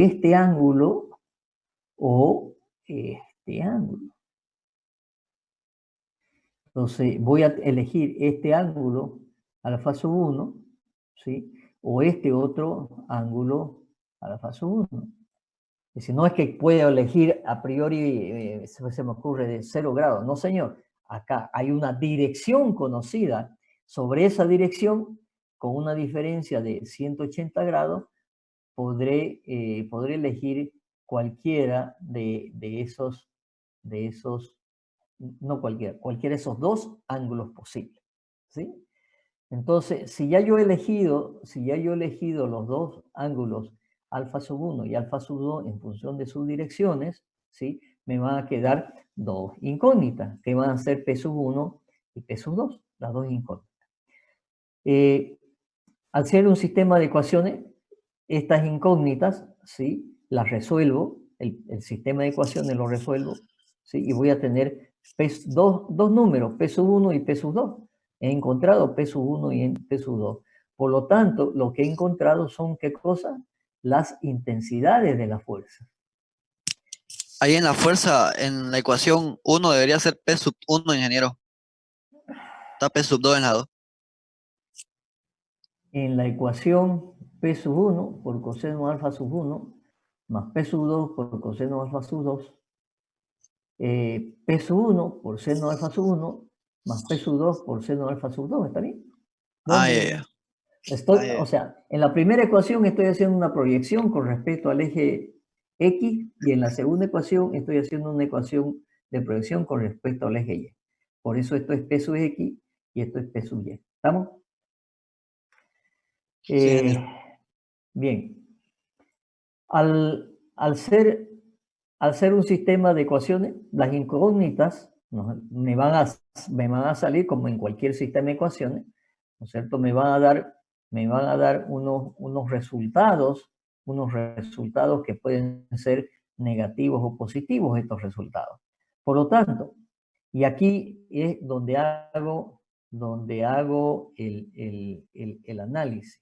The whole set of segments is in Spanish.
este ángulo o este ángulo. Entonces voy a elegir este ángulo alfa sub 1, ¿sí? O este otro ángulo alfa sub 1. Y si no es que puedo elegir a priori, se me ocurre de 0 grados. No, señor. Acá hay una dirección conocida. Sobre esa dirección, con una diferencia de 180 grados, podré elegir cualquiera de esos, no cualquiera de esos dos ángulos posibles, ¿sí? Entonces, si ya yo he elegido los dos ángulos alfa sub 1 y alfa sub 2 en función de sus direcciones, ¿sí? Me van a quedar dos incógnitas, que van a ser P sub 1 y P sub 2, las dos incógnitas. Al ser un sistema de ecuaciones, estas incógnitas, ¿sí? Las resuelvo, el sistema de ecuaciones lo resuelvo, ¿sí? Y voy a tener dos números, P sub 1 y P sub 2. He encontrado P sub 1 y P sub 2. Por lo tanto, lo que he encontrado son, ¿qué cosa? Las intensidades de la fuerza. Ahí en la fuerza, en la ecuación 1 debería ser P sub 1, ingeniero. Está P sub 2 en la 2. En la ecuación P sub 1 por coseno alfa sub 1 más P sub 2 por coseno alfa sub 2, P sub 1 por seno alfa sub 1 más P sub 2 por seno alfa sub 2, ¿está bien? Ah, ya, ya. O sea, en la primera ecuación estoy haciendo una proyección con respecto al eje X y en la segunda ecuación estoy haciendo una ecuación de proyección con respecto al eje Y. Por eso esto es P sub X y esto es P sub Y. ¿Estamos? Sí, ingeniero. Bien. Al ser un sistema de ecuaciones, las incógnitas me van a salir como en cualquier sistema de ecuaciones, ¿no es cierto? Me van a dar unos resultados que pueden ser negativos o positivos estos resultados. Por lo tanto, y aquí es donde hago el análisis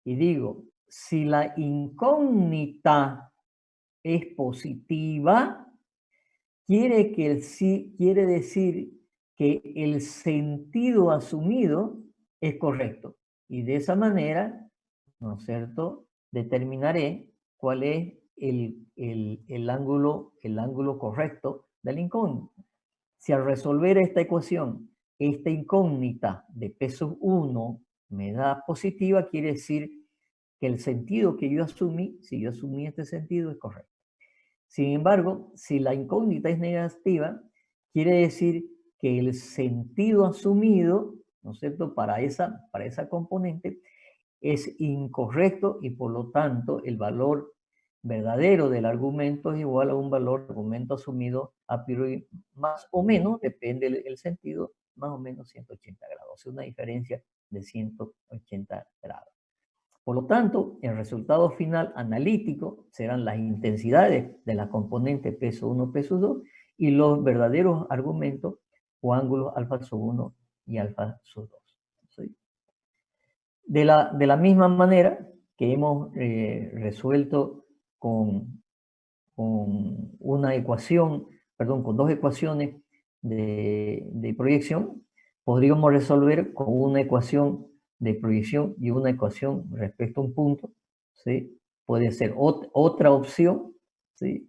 y digo, si la incógnita es positiva, quiere decir que el sentido asumido es correcto. Y de esa manera, ¿no es cierto?, determinaré cuál es el ángulo correcto de la incógnita. Si al resolver esta ecuación, esta incógnita de P sub 1 me da positiva, quiere decir que el sentido que yo asumí, si yo asumí este sentido, es correcto. Sin embargo, si la incógnita es negativa, quiere decir que el sentido asumido, ¿no es cierto?, para esa componente es incorrecto y por lo tanto el valor verdadero del argumento es igual a un valor de argumento asumido a priori más o menos, depende del sentido, más o menos 180 grados, o sea, una diferencia de 180 grados. Por lo tanto, el resultado final analítico serán las intensidades de la componente P sub 1, P sub 2 y los verdaderos argumentos o ángulos alfa sub 1 y alfa sub 2. ¿Sí? De la misma manera que hemos resuelto con una ecuación, perdón, con dos ecuaciones de proyección, podríamos resolver con una ecuación de proyección y una ecuación respecto a un punto, ¿sí? Puede ser otra opción, ¿sí?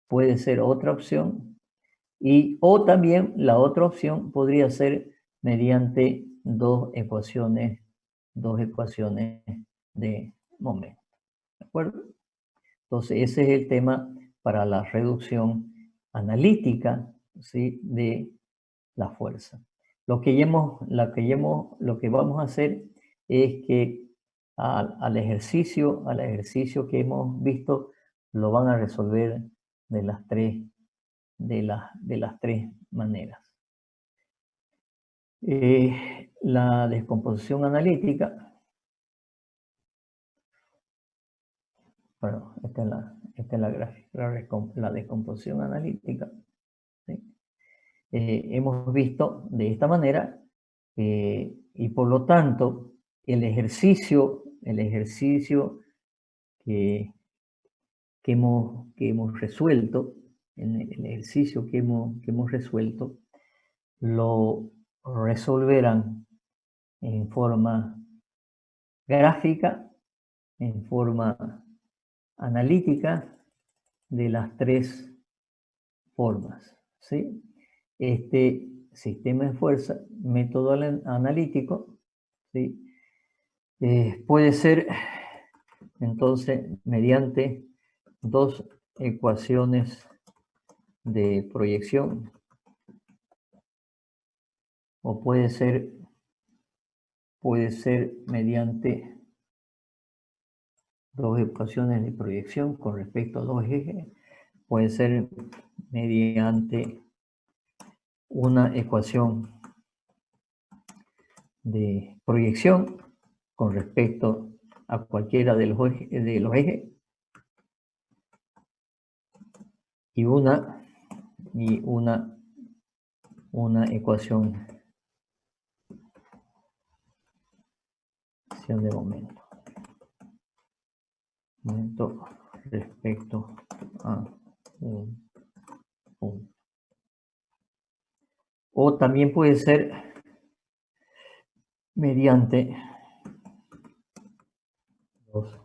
Puede ser otra opción, o también la otra opción podría ser mediante dos ecuaciones de momento, ¿de acuerdo? Entonces, ese es el tema para la reducción analítica, ¿sí?, de la fuerza. Lo que vamos a hacer es que al ejercicio que hemos visto, lo van a resolver de las tres maneras. La descomposición analítica, bueno, esta es la gráfica, la descomposición analítica, ¿sí? Hemos visto de esta manera y por lo tanto el ejercicio que hemos resuelto, en el ejercicio que hemos resuelto, lo resolverán en forma gráfica, en forma analítica, de las tres formas, ¿sí? Este sistema de fuerza, método analítico, ¿sí? Puede ser, entonces, mediante dos ecuaciones de proyección, o puede ser mediante dos ecuaciones de proyección con respecto a dos ejes, puede ser mediante una ecuación de proyección con respecto a cualquiera de los ejes y una ecuación de momento respecto a un punto. O también puede ser mediante dos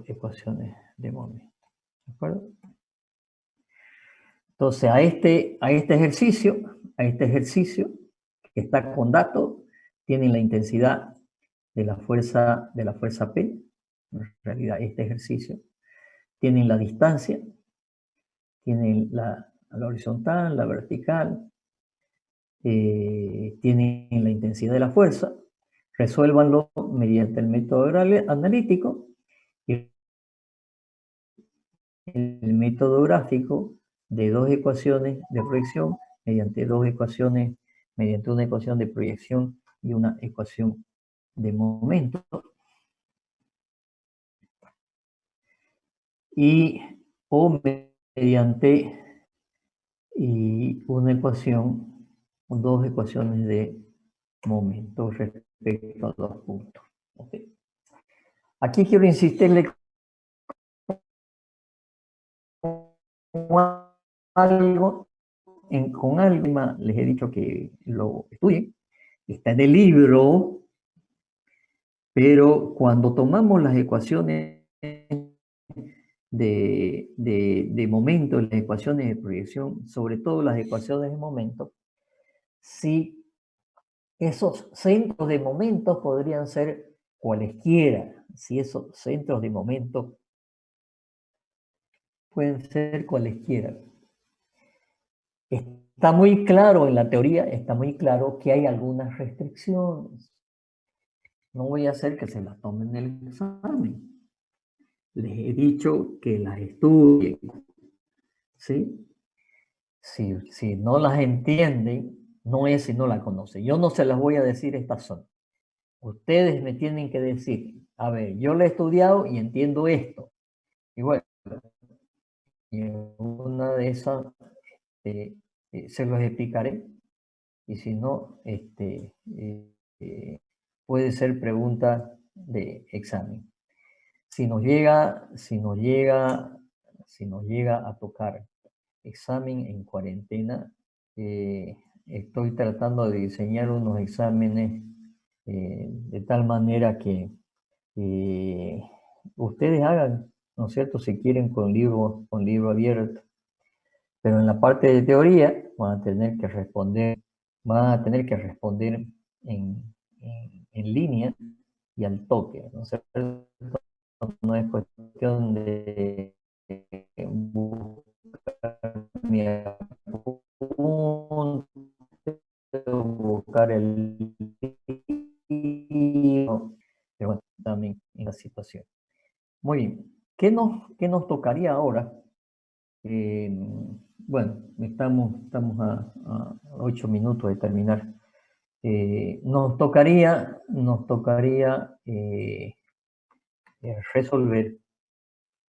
ecuaciones de momento. ¿De acuerdo? Entonces, a este ejercicio que está con datos, tienen la intensidad de la fuerza P, en realidad este ejercicio, tienen la distancia, tienen la horizontal, la vertical, tienen la intensidad de la fuerza, resuélvanlo mediante el método analítico y el método gráfico de dos ecuaciones de proyección mediante una ecuación de proyección y una ecuación de momento. O mediante dos ecuaciones de momento respecto a dos puntos. ¿Okay? Aquí quiero insistirle con algo, les he dicho que lo estudien, está en el libro, pero cuando tomamos las ecuaciones de momento, las ecuaciones de proyección, sobre todo las ecuaciones de momento, si esos centros de momento podrían ser cualesquiera, si esos centros de momento pueden ser cualesquiera. Está muy claro en la teoría, está muy claro que hay algunas restricciones. No voy a hacer que se las tomen en el examen. Les he dicho que las estudien, ¿sí? Si no las entienden, no es si no las conocen. Yo no se las voy a decir estas son. Ustedes me tienen que decir, a ver, yo lo he estudiado y entiendo esto. Y bueno, y una de esas se los explicaré. Y si no, puede ser pregunta de examen. Si nos llega a tocar examen en cuarentena, estoy tratando de diseñar unos exámenes de tal manera que ustedes hagan, ¿no es cierto? Si quieren con libro abierto, pero en la parte de teoría van a tener que responder en línea y al toque, ¿no es cierto? No es cuestión de buscar el libro, pero bueno, también en la situación. Muy bien, ¿qué nos tocaría ahora? Bueno, estamos a 8 minutos de terminar. Nos tocaría resolver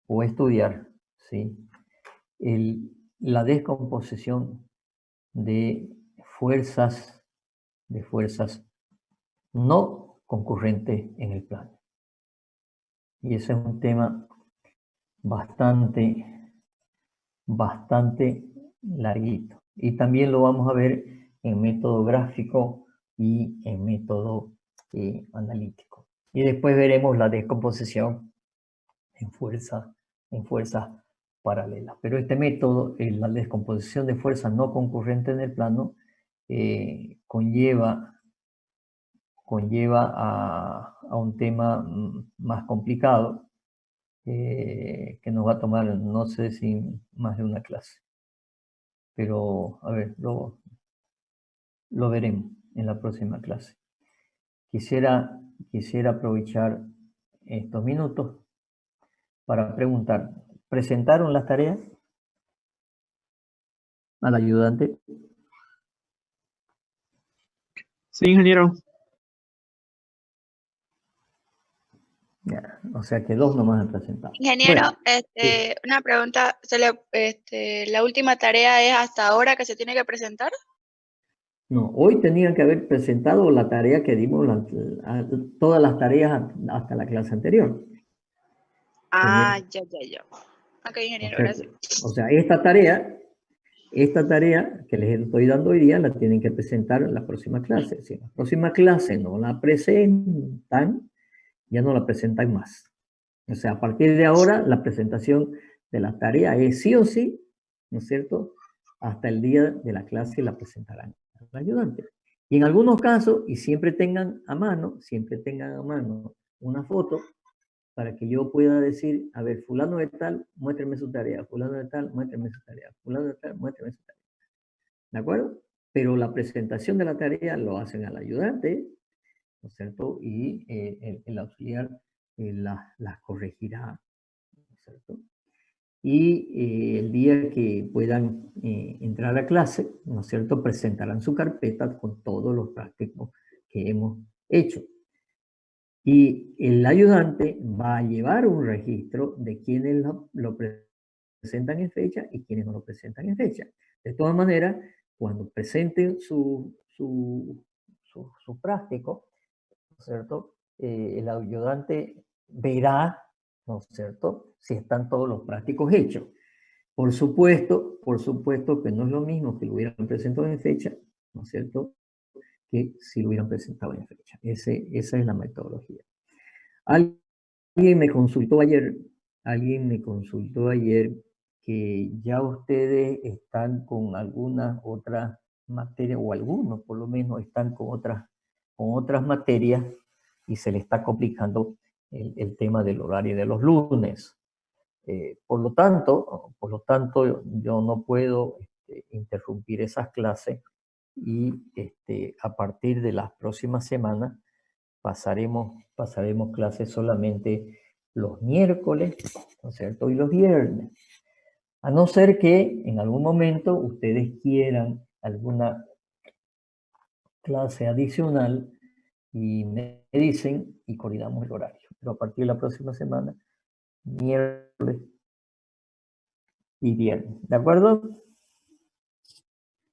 o estudiar, ¿sí? La descomposición de fuerzas no concurrentes en el plano. Y ese es un tema bastante larguito. Y también lo vamos a ver en método gráfico y en método analítico. Y después veremos la descomposición en fuerzas paralelas. Pero este método, la descomposición de fuerzas no concurrentes en el plano, conlleva a un tema más complicado, que nos va a tomar, no sé si más de una clase. Pero, a ver, lo veremos en la próxima clase. Quisiera aprovechar estos minutos para preguntar, ¿presentaron las tareas al ayudante? Sí, ingeniero. Ya, o sea que 2 nomás han presentado. Ingeniero, Bueno, una pregunta. ¿La última tarea es hasta ahora que se tiene que presentar? no, hoy tenían que haber presentado la tarea que dimos, todas las tareas hasta la clase anterior. Ah, ya. Ok, ingeniero, gracias. O sea, esta tarea que les estoy dando hoy día la tienen que presentar en la próxima clase. Si en la próxima clase no la presentan, ya no la presentan más. O sea, a partir de ahora, la presentación de la tarea es sí o sí, ¿no es cierto? Hasta el día de la clase la presentarán al ayudante. Y en algunos casos, y siempre tengan a mano una foto para que yo pueda decir, a ver, fulano de tal, muéstrame su tarea, fulano de tal, muéstrame su tarea, fulano de tal, muéstrame su tarea. ¿De acuerdo? Pero la presentación de la tarea lo hacen al ayudante, ¿no es cierto? Y el auxiliar las corregirá, ¿no es cierto? Y el día que puedan entrar a clase, ¿no es cierto?, presentarán su carpeta con todos los prácticos que hemos hecho. Y el ayudante va a llevar un registro de quienes lo presentan en fecha y quienes no lo presentan en fecha. De todas maneras, cuando presenten su práctico, ¿no es cierto?, el ayudante verá, ¿no es cierto?, si están todos los prácticos hechos. Por supuesto que no es lo mismo que lo hubieran presentado en fecha, ¿no es cierto?, que si lo hubieran presentado en fecha. Esa es la metodología. Alguien me consultó ayer que ya ustedes están con algunas otras materias, o algunos por lo menos están con otras materias, y se le está complicando el tema del horario de los lunes. Por lo tanto, yo no puedo interrumpir esas clases, y a partir de las próximas semanas pasaremos clases solamente los miércoles, ¿no es cierto?, y los viernes. A no ser que en algún momento ustedes quieran alguna clase adicional y me dicen y coordinamos el horario. Pero a partir de la próxima semana, miércoles y viernes. ¿De acuerdo?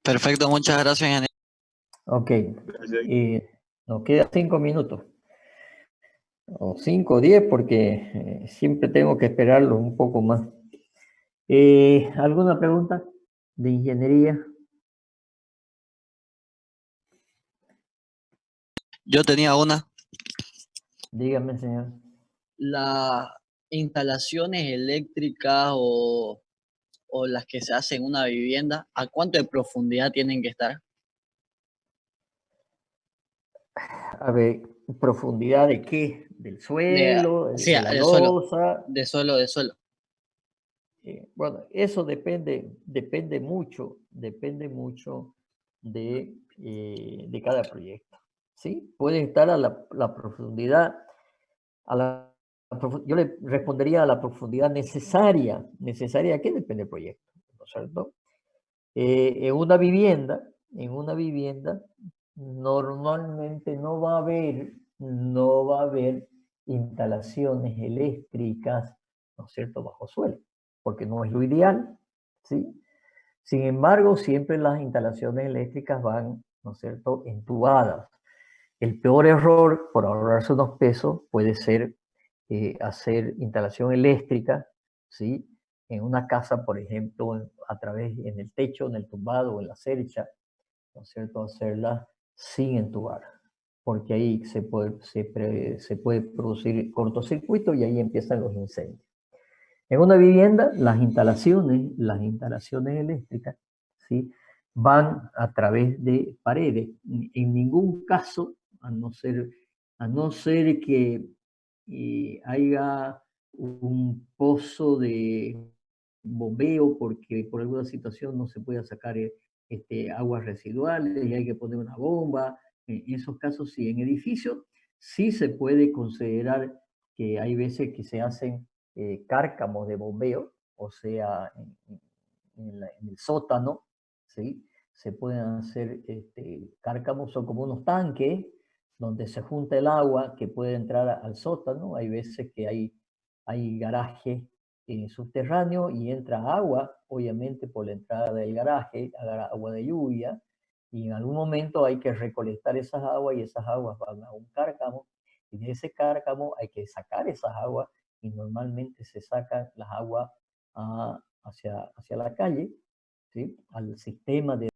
Perfecto, muchas gracias, ingeniero. Ok. Nos queda 5 minutos. O 5 o 10, porque siempre tengo que esperarlo un poco más. ¿Alguna pregunta de ingeniería? Yo tenía una. Dígame, señor. Las instalaciones eléctricas o las que se hacen en una vivienda, ¿a cuánto de profundidad tienen que estar? A ver, ¿profundidad de qué? ¿Del suelo? Sí, ¿De la del suelo. losa? De suelo. Bueno, eso depende mucho de cada proyecto, ¿sí? Puede estar a la profundidad, yo le respondería a la profundidad necesaria. ¿Necesaria qué? Depende del proyecto, ¿no es cierto? En una vivienda, normalmente no va a haber instalaciones eléctricas, ¿no es cierto?, bajo suelo, porque no es lo ideal, ¿sí? Sin embargo, siempre las instalaciones eléctricas van, ¿no es cierto?, entubadas. El peor error, por ahorrarse unos pesos, puede ser hacer instalación eléctrica, ¿sí? En una casa, por ejemplo, a través en el techo, en el tumbado o en la cercha, ¿no es cierto? Hacerla sin entubar, porque ahí se puede producir cortocircuito y ahí empiezan los incendios. En una vivienda, las instalaciones eléctricas, ¿sí? Van a través de paredes. En ningún caso, a no ser que haya un pozo de bombeo porque por alguna situación no se puede sacar aguas residuales y hay que poner una bomba. En esos casos sí, en edificios sí se puede considerar que hay veces que se hacen cárcamos de bombeo, o sea, en el sótano, ¿sí? Se pueden hacer cárcamos, son como unos tanques donde se junta el agua que puede entrar al sótano. Hay veces que hay garajes subterráneos y entra agua, obviamente por la entrada del garaje, agua de lluvia, y en algún momento hay que recolectar esas aguas y esas aguas van a un cárcamo, y de ese cárcamo hay que sacar esas aguas y normalmente se sacan las aguas hacia la calle, ¿sí? Al sistema de